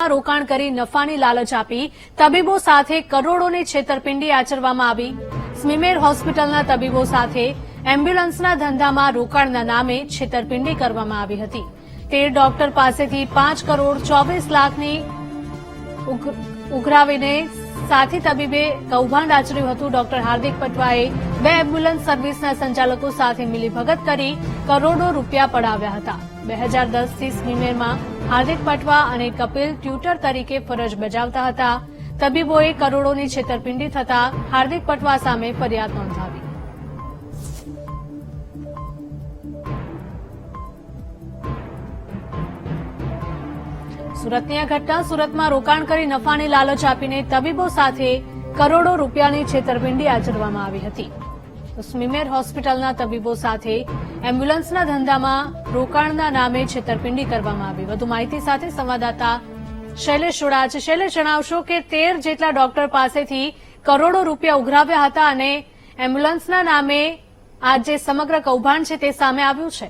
હોસ્પિટલમાં રોકાણ કરી નફાની લાલચ આપી તબીબો સાથે કરોડોની છેતરપિંડી આચરવામાં આવી। સ્મીમેર હોસ્પિટલના તબીબો સાથે એમ્બ્યુલન્સના ધંધામાં રોકાણના નામે છેતરપિંડી કરવામાં આવી હતી। 13 ડોક્ટર પાસેથી 5 કરોડ 24 લાખની ઉઘરાવીને સાથી તબીબે કૌભાંડ આચર્યું હતું। ડોક્ટર હાર્દિક પટવાએ 2 એમ્બ્યુલન્સ સર્વિસના સંચાલકો સાથે મિલીભગત કરી કરોડો રૂપિયા પડાવ્યા હતા। 2010થી સ્મીમેરમાં હાર્દિક પટવા અને કપિલ ટ્યુટર તરીકે ફરજ બજાવતા હતા। તબીબોએ કરોડોની છેતરપિંડી થતા હાર્દિક પટવા સામે ફરિયાદ નોંધાવી। સુરતની આ ઘટના સુરતમાં રોકાણ કરી નફાની લાલચ આપીને તબીબો સાથે કરોડો રૂપિયાની છેતરપિંડી આચરવામાં આવી હતી। તો સ્મીમેર હોસ્પિટલના તબીબો સાથે એમ્બ્યુલન્સના ધંધામાં રોકાણના નામે છેતરપિંડી કરવામાં આવી। વધુ માહિતી સાથે સંવાદદાતા શૈલેષ જોડાયા છે। શૈલેષ, જણાવશો કે 13 જેટલા ડોક્ટર પાસેથી કરોડો રૂપિયા ઉઘરાવ્યા હતા અને એમ્બ્યુલન્સના નામે આ જે સમગ્ર કૌભાંડ છે તે સામે આવ્યું છે।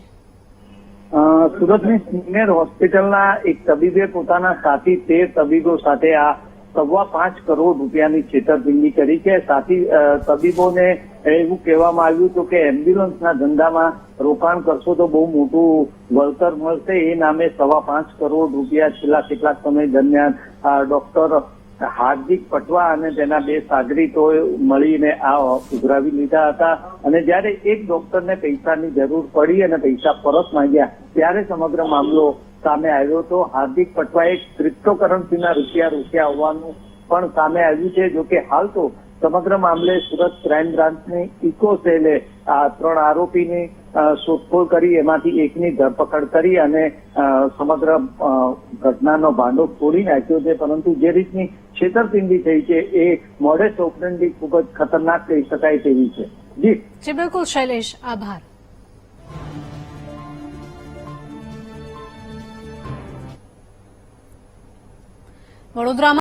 સુરતની સ્મીમેર હોસ્પિટલના એક તબીબે પોતાના સાથી 13 તબીબો સાથે આ 5.25 કરોડ રૂપિયાની છેતરપિંડી કરી છે। સાથી તબીબોને એવું કહેવામાં આવ્યું હતું કે એમ્બ્યુલન્સના ધંધામાં રોકાણ કરશો તો બહુ મોટું વળતર મળશે। એ નામે 5.25 કરોડ રૂપિયા છેલ્લા કેટલાક સમય દરમિયાન ડોક્ટર હાર્દિક પટવા અને તેના 2 સાગરીતોએ મળીને આ ઉઘરાવી લીધા હતા। અને જ્યારે એક ડોક્ટરને પૈસાની જરૂર પડી અને પૈસા પરત માંગ્યા ત્યારે સમગ્ર મામલો સામે આવ્યો હતો। હાર્દિક પટવાએ ક્રિપ્ટોકરન્સીના રૂપિયા રોક્યા હોવાનું પણ સામે આવ્યું છે। જોકે હાલ તો સમગ્ર મામલે સુરત ક્રાઇમ બ્રાન્ચની ઇકો સેલે આ 3 આરોપીની શોધખોળ કરી એમાંથી એકની ધરપકડ કરી અને સમગ્ર ઘટનાનો ભાંડો તોડી નાખ્યો છે। પરંતુ જે રીતની છેતરપિંડી થઈ છે એ મોડેસ ઓપરેન્ડી ખૂબ જ ખતરનાક કહી શકાય તેવી છે। જી બિલકુલ શૈલેષ, આભાર। વડોદરામાં